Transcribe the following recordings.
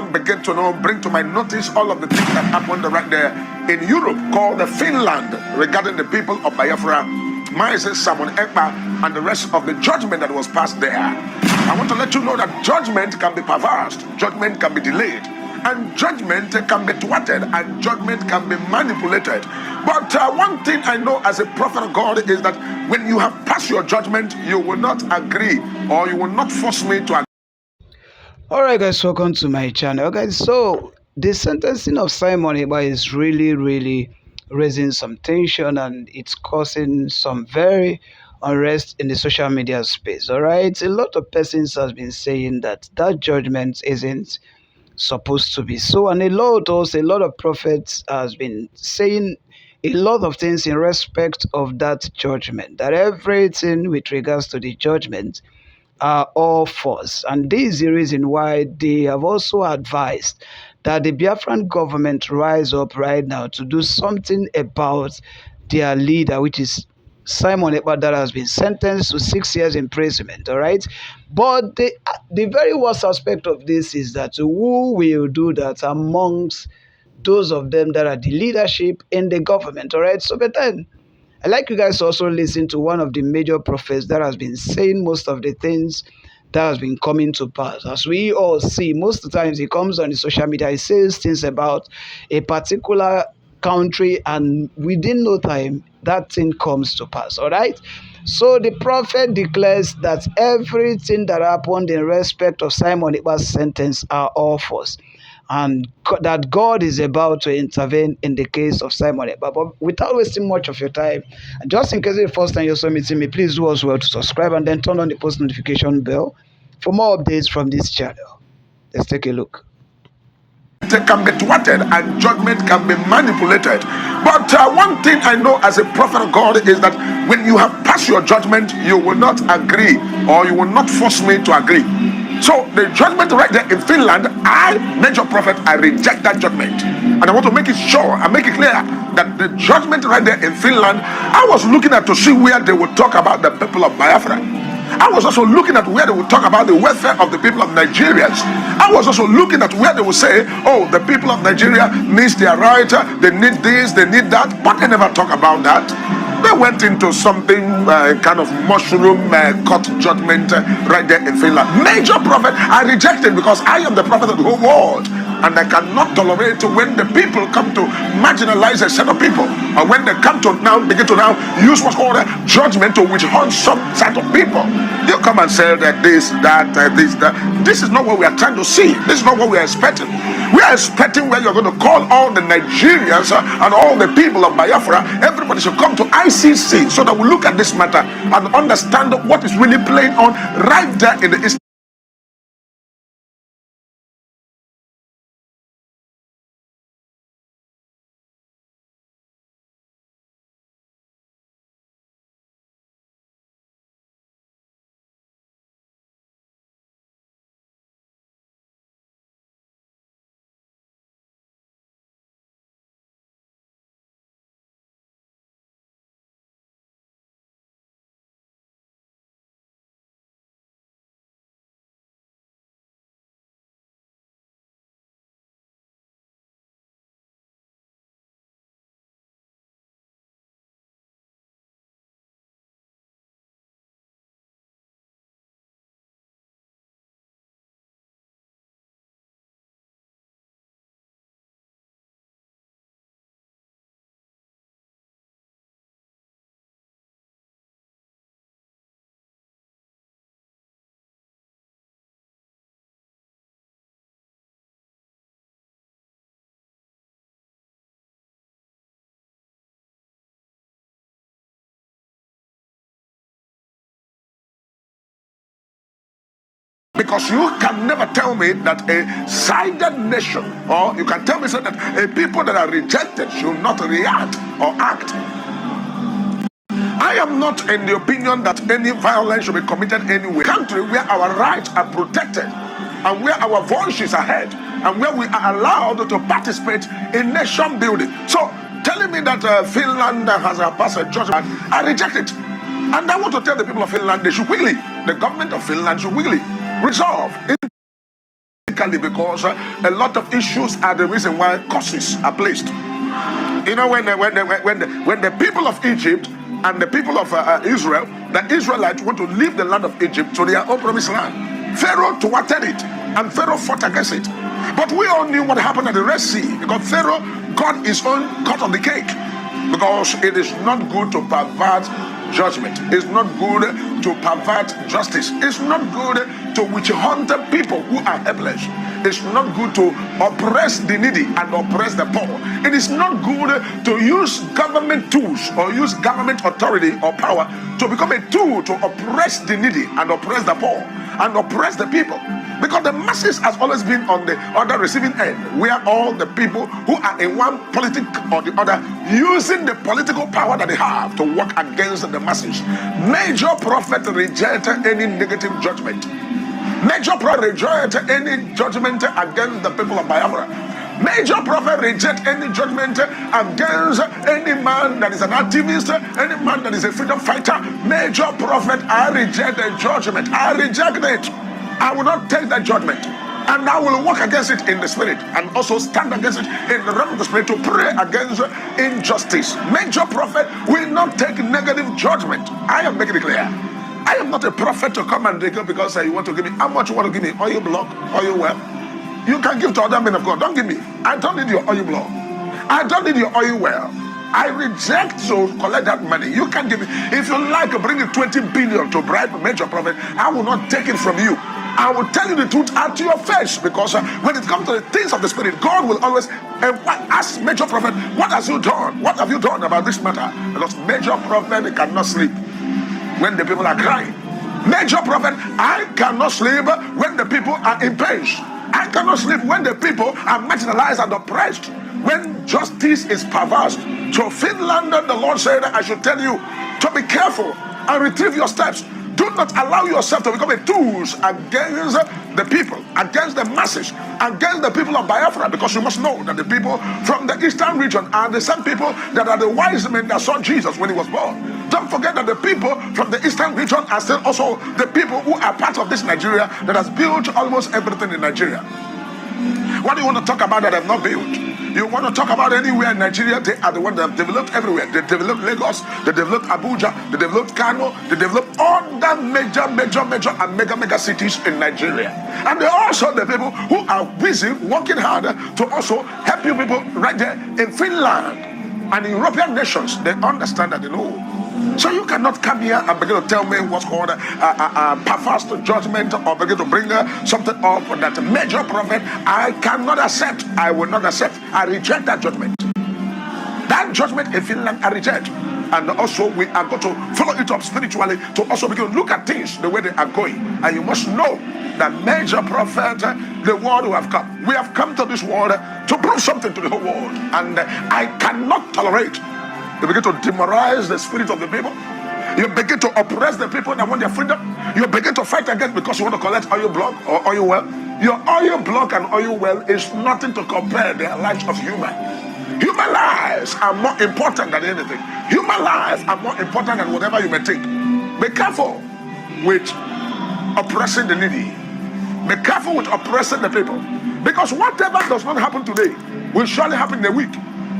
begin to know, bring to my notice all of the things that happened right there in Europe, called the Finland, regarding the people of Biafra, Moses, Simon Ekpa, and the rest of the judgment that was passed there. I want to let you know that judgment can be perverse, judgment can be delayed, and judgment can be thwarted, and judgment can be manipulated. But one thing I know as a prophet of God is that when you have passed your judgment, you will not agree, or you will not force me to agree. Alright guys, welcome to my channel. Guys, so the sentencing of Simon Ekpa is really raising some tension, and it's causing some very unrest in the social media space. Alright, a lot of persons has been saying that judgment isn't supposed to be so, and a lot of prophets has been saying a lot of things in respect of that judgment, that everything with regards to the judgment are all false. And this is the reason why they have also advised that the Biafran government rise up right now to do something about their leader, which is Simon Ekpa, that has been sentenced to 6 years imprisonment. All right, but the very worst aspect of this is that who will do that amongst those of them that are the leadership in the government. All right, so but then I'd like you guys to also listen to one of the major prophets that has been saying most of the things that has been coming to pass. As we all see, most of the times he comes on the social media, he says things about a particular country, and within no time, that thing comes to pass. All right? So the prophet declares that everything that happened in respect of Simon Ekpa's sentence are all false, and that God is about to intervene in the case of Simon Ekpa. But without wasting much of your time, just in case it's the first time you're meeting me, please do as well to subscribe and then turn on the post notification bell for more updates from this channel. Let's take a look. Can be thwarted and judgment can be manipulated. But one thing I know as a prophet of God is that when you have passed your judgment, you will not agree, or you will not force me to agree. So the judgment right there in Finland, I, major prophet, I reject that judgment. And I want to make it sure and make it clear that the judgment right there in Finland, I was looking at to see where they would talk about the people of Biafra. I was also looking at where they would talk about the welfare of the people of Nigerians. I was also looking at where they would say, oh, the people of Nigeria needs their right, they need this, they need that, but they never talk about that. They went into something kind of mushroom court judgment right there in Finland. Major prophet, I rejected, because I am the prophet of the whole world. And I cannot tolerate when the people come to marginalize a set of people, or when they come to begin to use what's called a judgment to withhold some set of people. You come and say that this, that, this, that. This is not what we are trying to see. This is not what we are expecting. We are expecting where you're going to call all the Nigerians and all the people of Biafra. Everybody should come to ICC so that we look at this matter and understand what is really playing on right there in the East. Because you can never tell me that a sided nation, or you can tell me that a people that are rejected should not react or act. I am not in the opinion that any violence should be committed anywhere. Country where our rights are protected, and where our voices are heard, and where we are allowed to participate in nation building. So telling me that Finland has passed a judgment, I reject it. And I want to tell the people of Finland, they should quickly, the government of Finland should quickly resolve politically, because a lot of issues are the reason why curses are placed. You know, when the people of Egypt and the people of Israel, the Israelites want to leave the land of Egypt to their own promised land, Pharaoh thwarted it, and Pharaoh fought against it. But we all knew what happened at the Red Sea, because Pharaoh got his own cut of the cake. Because it is not good to pervert judgment. It's not good to pervert justice. It's not good to witch hunt people who are helpless. It's not good to oppress the needy and oppress the poor. It is not good to use government tools or use government authority or power to become a tool to oppress the needy and oppress the poor and oppress the people. Because the masses has always been on the other receiving end, where all the people who are in one politic or the other using the political power that they have to work against the masses. Major prophet rejected any negative judgment. Major prophet rejected any judgment against the people of Biafra. Major prophet reject any judgment against any man that is an activist, any man that is a freedom fighter. Major prophet, I reject the judgment. I reject it. I will not take that judgment, and I will walk against it in the spirit, and also stand against it in the realm of the spirit to pray against injustice. Major prophet will not take negative judgment. I am making it clear. I am not a prophet to come and take it because you want to give me. How much you want to give me? Oil block, oil well. You can give to other men of God. Don't give me. I don't need your oil block. I don't need your oil well. I reject to collect that money. You can give me. If you like, bring it 20 billion to bribe a major prophet. I will not take it from you. I will tell you the truth out to your face, because when it comes to the things of the spirit, God will always ask major prophet, what has you done? What have you done about this matter? Because major prophet cannot sleep when the people are crying. Major prophet, I cannot sleep when the people are in pain. I cannot sleep when the people are marginalized and oppressed, when justice is perverse. So Finland, the Lord said, I should tell you to be careful and retrieve your steps. Do not allow yourself to become a tool against the people, against the masses, against the people of Biafra, because you must know that the people from the eastern region are the same people that are the wise men that saw Jesus when he was born. Don't forget that the people from the eastern region are still also the people who are part of this Nigeria that has built almost everything in Nigeria. What do you want to talk about that have not built? You want to talk about anywhere in Nigeria, they are the ones that have developed everywhere. They developed Lagos, they developed Abuja, they developed Kano, they developed all the major and mega cities in Nigeria. And they are also the people who are busy working hard to also help you people right there in Finland and in European nations. They understand that, they know. So you cannot come here and begin to tell me what's called perverse judgment, or begin to bring something up that major prophet. I cannot accept. I will not accept. I reject that judgment. That judgment in Finland, I reject. And also we are going to follow it up spiritually to also begin to look at things the way they are going. And you must know that major prophet, the world who have come. We have come to this world to prove something to the whole world. And I cannot tolerate. You begin to demoralize the spirit of the people. You begin to oppress the people that want their freedom. You begin to fight against because you want to collect oil block or oil well. Your oil block and oil well is nothing to compare the lives of human. Human lives are more important than anything. Human lives are more important than whatever you may think. Be careful with oppressing the needy. Be careful with oppressing the people. Because whatever does not happen today will surely happen in a week.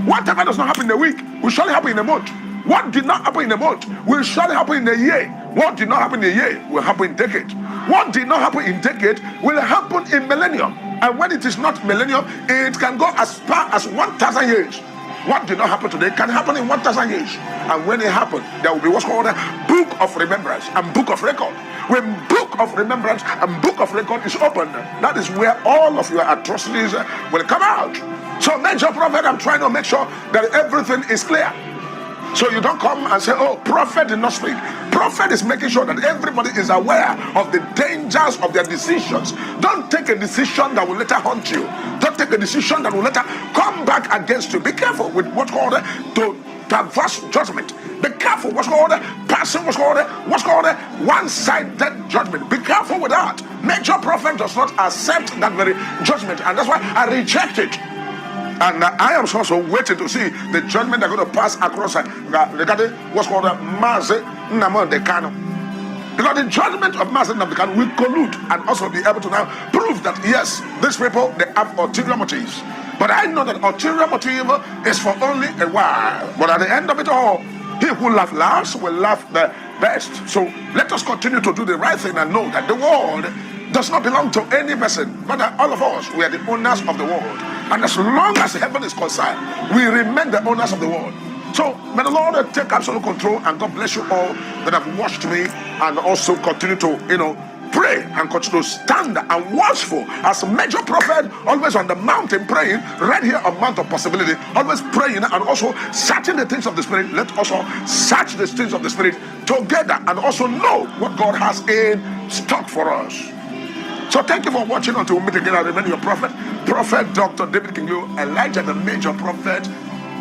Whatever does not happen in a week will surely happen in a month. What did not happen in a month will surely happen in a year. What did not happen in a year will happen in decades. What did not happen in decades will happen in millennium. And when it is not millennium, it can go as far as 1,000 years. What did not happen today can happen in 1,000 years. And when it happens, there will be what's called a book of remembrance and book of record. When book of remembrance and book of record is opened, that is where all of your atrocities will come out. So major prophet, I'm trying to make sure that everything is clear. So you don't come and say, oh, prophet did not speak. Prophet is making sure that everybody is aware of the dangers of their decisions. Don't take a decision that will later haunt you. Don't take a decision that will later come back against you. Be careful with what's called to perverse judgment. Be careful what's called one-sided judgment. Be careful with that. Major prophet does not accept that very judgment, and that's why I reject it. And I am also waiting to see the judgment they're going to pass across regarding what's called Mazi Nnamdi Kanu. Because the judgment of Master Navigan will collude and also be able to now prove that yes, these people, they have ulterior motives. But I know that ulterior motive is for only a while. But at the end of it all, he who laughs last will laugh the best. So let us continue to do the right thing and know that the world does not belong to any person, but that all of us, we are the owners of the world. And as long as heaven is concerned, we remain the owners of the world. So may the Lord take absolute control, and God bless you all that have watched me, and also continue to, pray and continue to stand and watchful as a major prophet, always on the mountain praying, right here on Mount of Possibility, always praying and also searching the things of the Spirit. Let us also search the things of the Spirit together and also know what God has in stock for us. So thank you for watching. Until we meet again, I remain your prophet, Prophet Dr. David Kingu, Elijah, the major prophet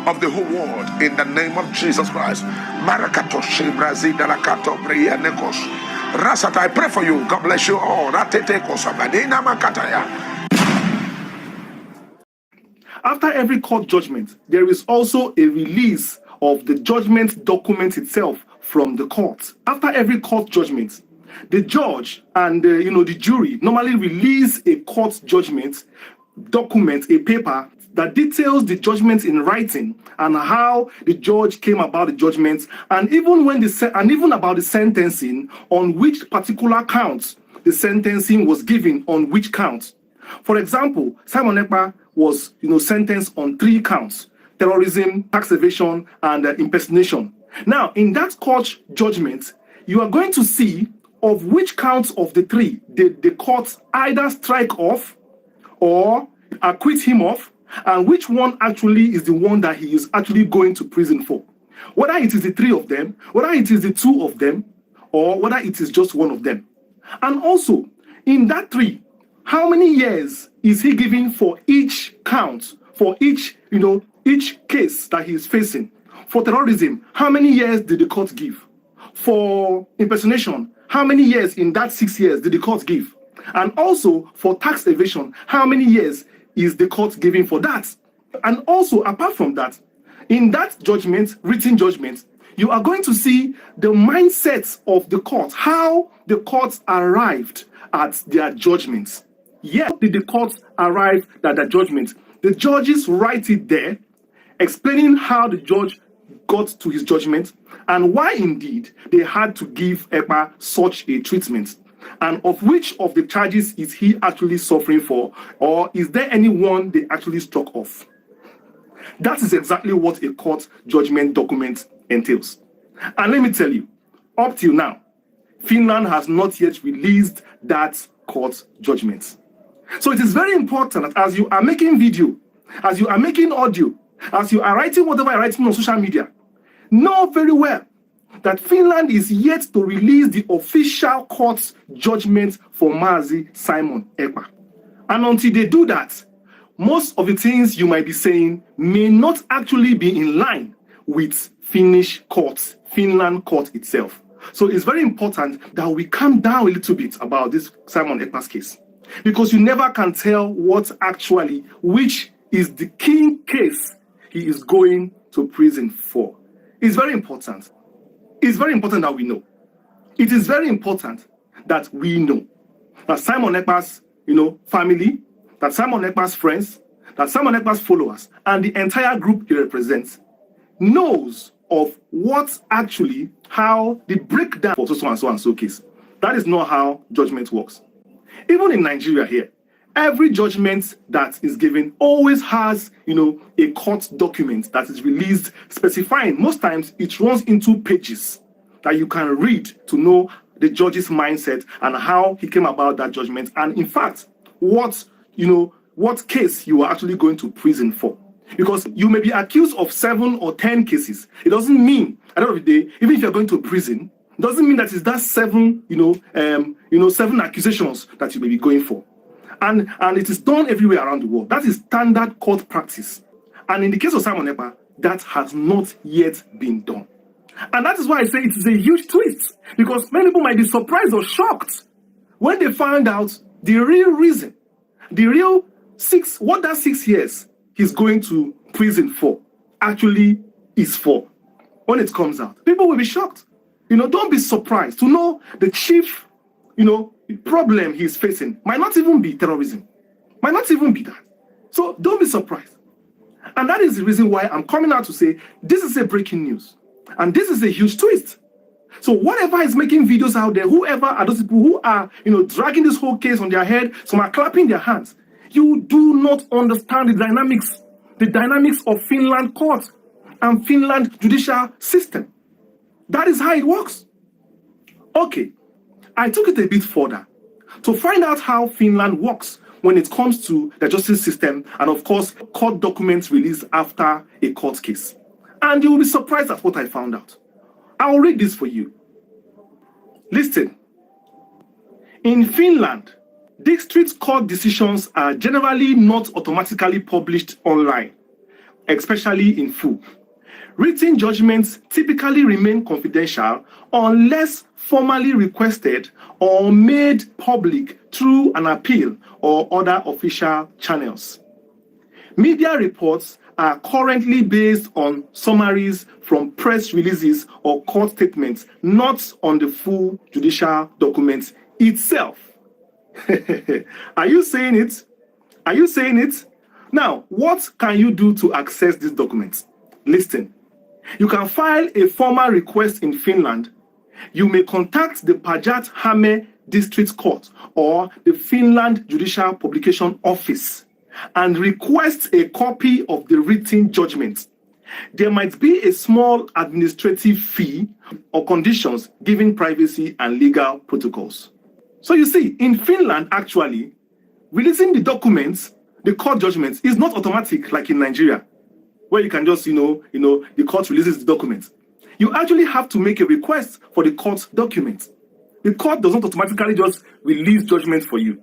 of the whole world, in the name of Jesus Christ. Marakato Shebrazi Dalakato Brianekos. Rasat, I pray for you. God bless you all. Ratete Kosabadina Makataya. After every court judgment, there is also a release of the judgment document itself from the court. After every court judgment, the judge and the jury normally release a court judgment document, a paper that details the judgment in writing and how the judge came about the judgment, and even about the sentencing, on which particular counts the sentencing was given on which count. For example, Simon Ekpa was sentenced on 3 counts: terrorism, tax evasion, and impersonation. Now, in that court judgment, you are going to see of which counts of the 3 did the court either strike off or acquit him of, and which one actually is the one that he is actually going to prison for. Whether it is the 3 of them, whether it is the 2 of them, or whether it is just one of them. And also, in that 3, how many years is he giving for each count, for each case that he is facing? For terrorism, how many years did the court give? For impersonation, how many years in that 6 years did the court give? And also for tax evasion, how many years is the court giving for that? And also, apart from that, in that judgment, written judgment, you are going to see the mindset of the court, how the courts arrived at their judgments. Yes, did the court arrive at their judgment? The judges write it there, explaining how the judge got to his judgment and why indeed they had to give Ekpa such a treatment. And of which of the charges is he actually suffering for, or is there any one they actually struck off? That is exactly what a court judgment document entails. And let me tell you, up till now, Finland has not yet released that court judgment. So it is very important that as you are making video, as you are making audio, as you are writing whatever you're writing on social media, know very well that Finland is yet to release the official court judgment for Mazi Simon Ekpa. And until they do that, most of the things you might be saying may not actually be in line with Finnish courts, Finland court itself. So it's very important that we calm down a little bit about this Simon Ekpa's case, because you never can tell which is the key case he is going to prison for. It's very important. It's very important that we know. It is very important that we know that Simon Ekpa's, family, that Simon Ekpa's friends, that Simon Ekpa's followers, and the entire group he represents knows of how the breakdown for so and so case. That is not how judgment works. Even in Nigeria here, every judgment that is given always has, a court document that is released specifying. Most times it runs into pages that you can read to know the judge's mindset and how he came about that judgment. And in fact, what case you are actually going to prison for. Because you may be accused of 7 or 10 cases. It doesn't mean, at the end of the day, even if you're going to prison, it doesn't mean that it's that 7 accusations that you may be going for. And it is done everywhere around the world. That is standard court practice. And in the case of Simon Ekpa, that has not yet been done. And that is why I say it is a huge twist, because many people might be surprised or shocked when they find out the real reason, what that 6 years he's going to prison for actually is for. When it comes out, people will be shocked. Don't be surprised to know the chief, problem he's facing might not even be terrorism, might not even be that. So don't be surprised. And that is the reason why I'm coming out to say this is a breaking news. And this is a huge twist. So whatever is making videos out there, whoever are those people who are, dragging this whole case on their head, some are clapping their hands. You do not understand the dynamics of Finland court and Finland judicial system. That is how it works. Okay, I took it a bit further to find out how Finland works when it comes to the justice system and, of course, court documents released after a court case. And you will be surprised at what I found out. I'll read this for you. Listen. In Finland, district court decisions are generally not automatically published online, especially in full. Written judgments typically remain confidential unless formally requested or made public through an appeal or other official channels. Media reports are currently based on summaries from press releases or court statements, not on the full judicial document itself. Are you saying it? Are you saying it? Now, what can you do to access these documents? Listen. You can file a formal request in Finland. You may contact the Päijät-Häme District Court or the Finland Judicial Publication Office and request a copy of the written judgment. There might be a small administrative fee or conditions given privacy and legal protocols. So you see, in Finland, actually, releasing the documents, the court judgments, is not automatic like in Nigeria, where you can just, the court releases the documents. You actually have to make a request for the court documents. The court does not automatically just release judgment for you.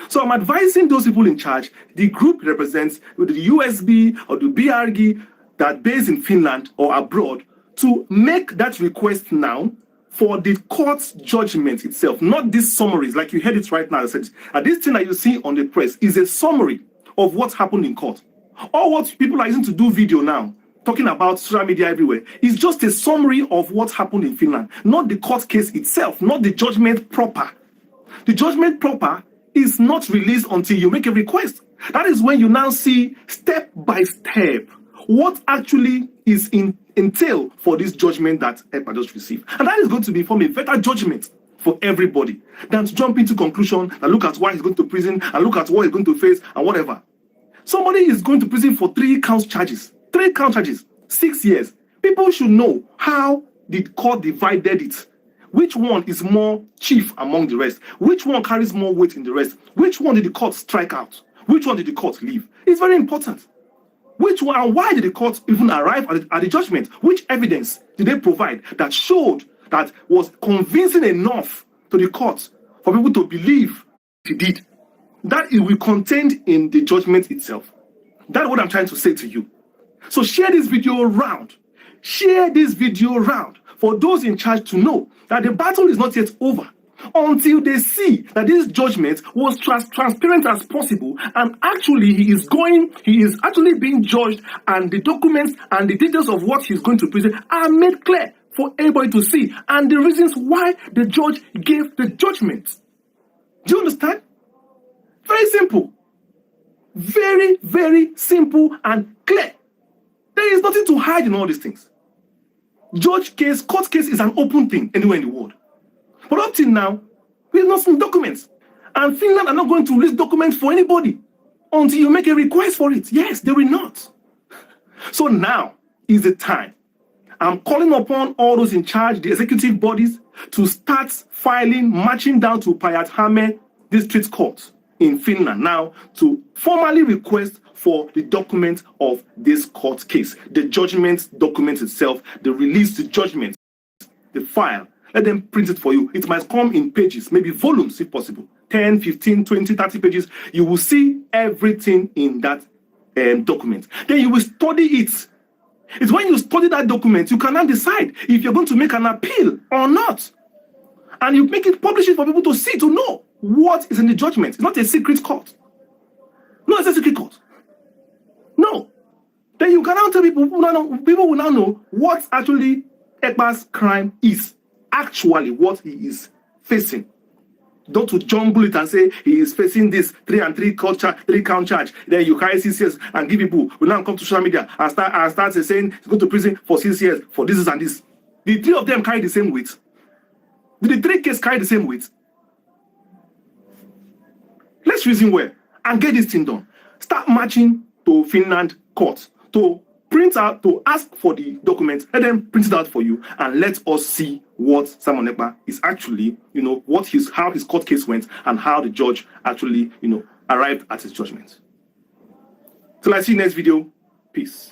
So I'm advising those people in charge, the group represents with the USB or the BRG that based in Finland or abroad, to make that request now for the court's judgment itself, not these summaries, like you heard it right now. I said, this thing that you see on the press is a summary of what happened in court. Or what people are using to do video now, talking about social media everywhere, is just a summary of what happened in Finland, not the court case itself, not the judgment proper. The judgment proper is not released until you make a request. That is when you now see step by step what actually is entail for this judgment that Ekpa just received. And that is going to be from a better judgment for everybody than to jump into conclusion and look at why he's going to prison and look at what he's going to face and whatever. Somebody is going to prison for 3 count charges, 6 years. People should know how the court divided it. Which one is more chief among the rest? Which one carries more weight in the rest? Which one did the court strike out? Which one did the court leave? It's very important. Which one and why did the court even arrive at the judgment? Which evidence did they provide that showed, that was convincing enough to the court for people to believe he did? That it will be contained in the judgment itself. That's what I'm trying to say to you. So share this video around. Share this video around for those in charge to know that the battle is not yet over until they see that this judgment was transparent as possible, and actually he is actually being judged, and the documents and the details of what he's going to present are made clear for everybody to see, and the reasons why the judge gave the judgment. Do you understand? Very simple. Very, very simple and clear. There is nothing to hide in all these things. Judge case, court case is an open thing anywhere in the world. But up till now, we have not seen documents. And Finland are not going to release documents for anybody until you make a request for it. Yes, they will not. So now is the time. I'm calling upon all those in charge, the executive bodies, to start filing, marching down to Päijät-Häme District Court in Finland now to formally request for the document of this court case, the judgment document itself, the release, the judgment, the file. Let them print it for you. It might come in pages, maybe volumes if possible. 10, 15, 20, 30 pages. You will see everything in that document. Then you will study it. It's when you study that document, you can now decide if you're going to make an appeal or not. And you make it, publish it for people to see, to know what is in the judgment. It's not a secret court. No, it's a secret court. No. Then you can now tell people, people will now know what actually Ekpa'S crime is. actually what he is facing. Don't to jumble it and say he is facing this 3 and 3 count charge. Then you carry 6 years and give people will now come to social media and start saying he's going to prison for 6 years for this and this. The 3 of them carry the same weight. Did the 3 cases carry the same weight? Let's reason well and get this thing done. Start marching to Finland court to print out, to ask for the documents, and then print it out for you, and let us see what Simon Ekpa is actually, how his court case went, and how the judge actually, arrived at his judgment. Till I see you next video, peace.